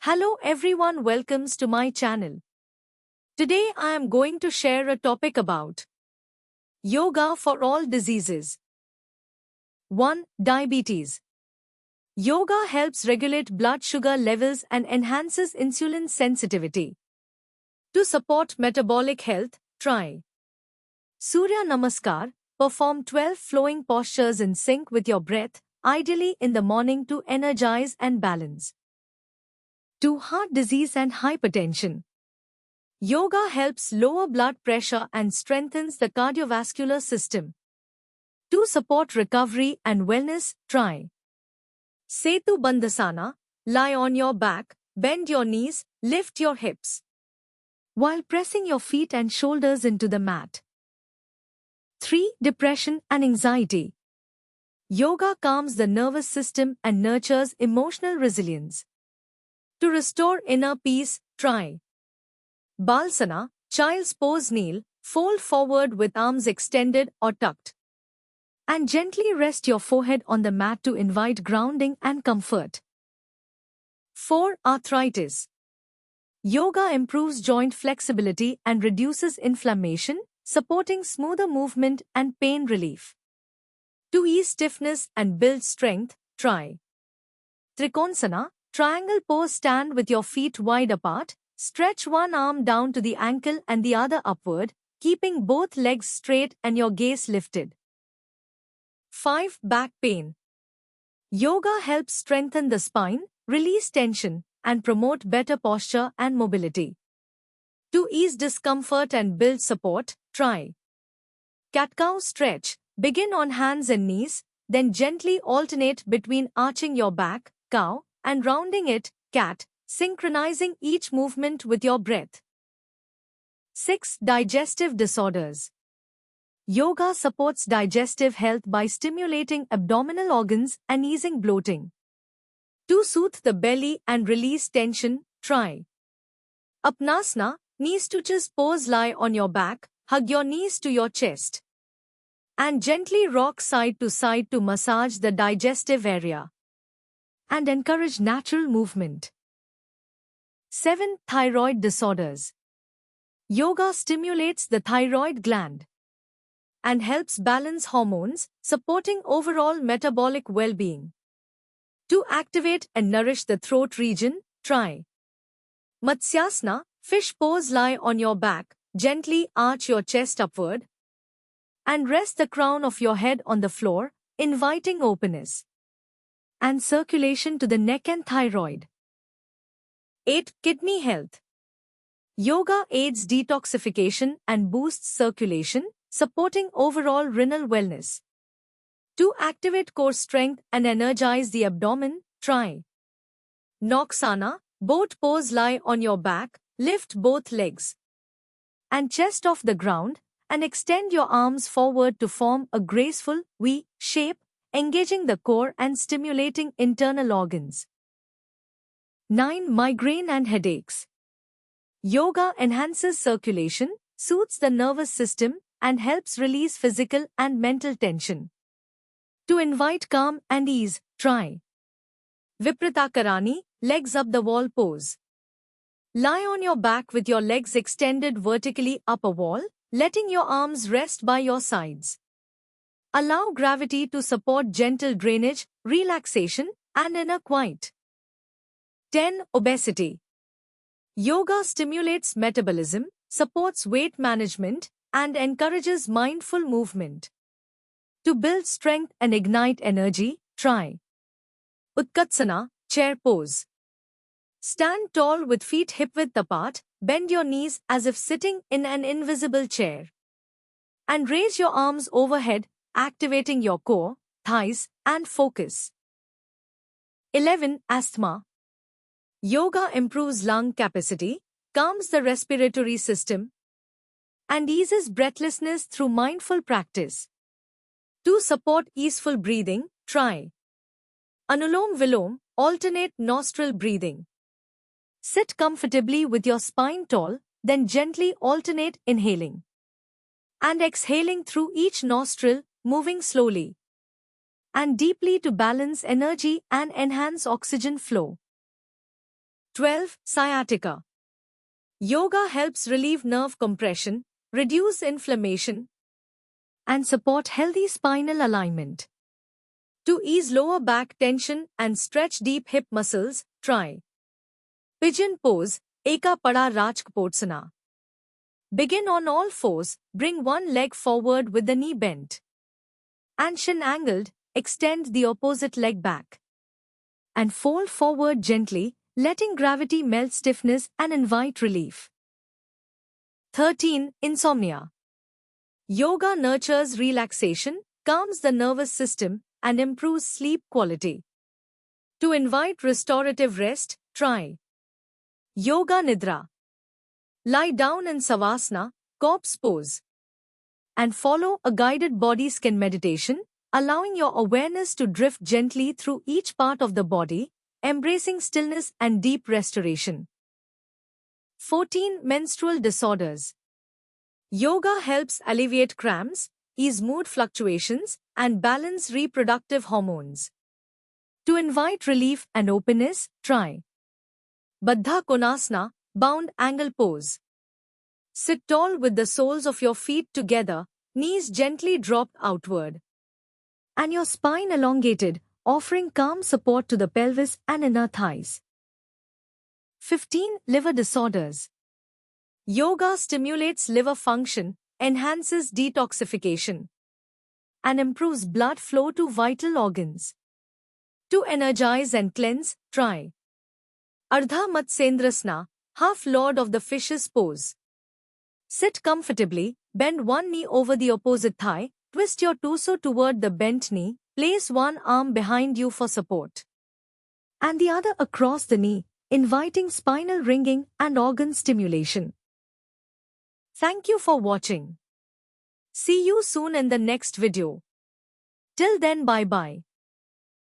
Hello everyone, welcomes to my channel. Today I am going to share a topic about yoga for all diseases. 1. Diabetes. Yoga helps regulate blood sugar levels and enhances insulin sensitivity. To support metabolic health, try Surya Namaskar. Perform 12 flowing postures in sync with your breath, ideally in the morning to energize and balance. 2. Heart disease and hypertension. Yoga helps lower blood pressure and strengthens the cardiovascular system. To support recovery and wellness, try Setu Bandhasana. Lie on your back, bend your knees, lift your hips while pressing your feet and shoulders into the mat. 3. Depression and anxiety. Yoga calms the nervous system and nurtures emotional resilience. To restore inner peace, try Balasana. Child's pose. Kneel, fold forward with arms extended or tucked, and gently rest your forehead on the mat to invite grounding and comfort. 4. Arthritis. Yoga improves joint flexibility and reduces inflammation, supporting smoother movement and pain relief. To ease stiffness and build strength, try Trikonsana. Triangle pose. Stand with your feet wide apart, stretch one arm down to the ankle and the other upward, keeping both legs straight and your gaze lifted. 5. Back pain. Yoga helps strengthen the spine, release tension, and promote better posture and mobility. To ease discomfort and build support, try Cat-cow stretch. Begin on hands and knees, then gently alternate between arching your back, cow, and rounding it, cat, synchronizing each movement with your breath. 6. Digestive disorders. Yoga supports digestive health by stimulating abdominal organs and easing bloating. To soothe the belly and release tension, try Apnasana. Knee stooges pose. Lie on your back, hug your knees to your chest, and gently rock side to massage the digestive area and encourage natural movement. 7. Thyroid disorders. Yoga stimulates the thyroid gland and helps balance hormones, supporting overall metabolic well-being. To activate and nourish the throat region, try Matsyasana. Fish pose. Lie on your back, gently arch your chest upward, and rest the crown of your head on the floor, inviting openness and circulation to the neck and thyroid. 8. Kidney health. Yoga aids detoxification and boosts circulation, supporting overall renal wellness. To activate core strength and energize the abdomen, try Noksana. Boat pose. Lie on your back, lift both legs and chest off the ground, and extend your arms forward to form a graceful V shape, engaging the core and stimulating internal organs. 9. Migraine and headaches. Yoga enhances circulation, soothes the nervous system, and helps release physical and mental tension. To invite calm and ease, try Vipratakarani. Legs up the wall pose. Lie on your back with your legs extended vertically up a wall, letting your arms rest by your sides. Allow gravity to support gentle drainage, relaxation, and inner quiet. 10. Obesity. Yoga stimulates metabolism, supports weight management, and encourages mindful movement. To build strength and ignite energy, try Utkatsana. Chair pose. Stand tall with feet hip-width apart, bend your knees as if sitting in an invisible chair, and raise your arms overhead, activating your core, thighs, and focus. 11. Asthma. Yoga improves lung capacity, calms the respiratory system, and eases breathlessness through mindful practice. To support easeful breathing, try Anulom Vilom. Alternate nostril breathing. Sit comfortably with your spine tall, then gently alternate inhaling and exhaling through each nostril, moving slowly and deeply to balance energy and enhance oxygen flow. 12. Sciatica. Yoga helps relieve nerve compression, reduce inflammation, and support healthy spinal alignment. To ease lower back tension and stretch deep hip muscles, try Pigeon Pose, Eka Pada Rajkapotsana. Begin on all fours, bring one leg forward with the knee bent. And shin angled, extend the opposite leg back. And fold forward gently, letting gravity melt stiffness and invite relief. 13. Insomnia. Yoga nurtures relaxation, calms the nervous system, and improves sleep quality. To invite restorative rest, try Yoga Nidra. Lie down in Savasana, corpse pose. And follow a guided body scan meditation, allowing your awareness to drift gently through each part of the body, embracing stillness and deep restoration. 14. Menstrual disorders. Yoga helps alleviate cramps, ease mood fluctuations, and balance reproductive hormones. To invite relief and openness, try Baddha Konasana, bound angle pose. Sit tall with the soles of your feet together, knees gently dropped outward, and your spine elongated, offering calm support to the pelvis and inner thighs. 15. Liver disorders. Yoga stimulates liver function, enhances detoxification, and improves blood flow to vital organs. To energize and cleanse, try Ardha Matsyendrasana, half Lord of the Fishes pose. Sit comfortably, bend one knee over the opposite thigh, twist your torso toward the bent knee, place one arm behind you for support, and the other across the knee, inviting spinal ringing and organ stimulation. Thank you for watching. See you soon in the next video. Till then, bye-bye.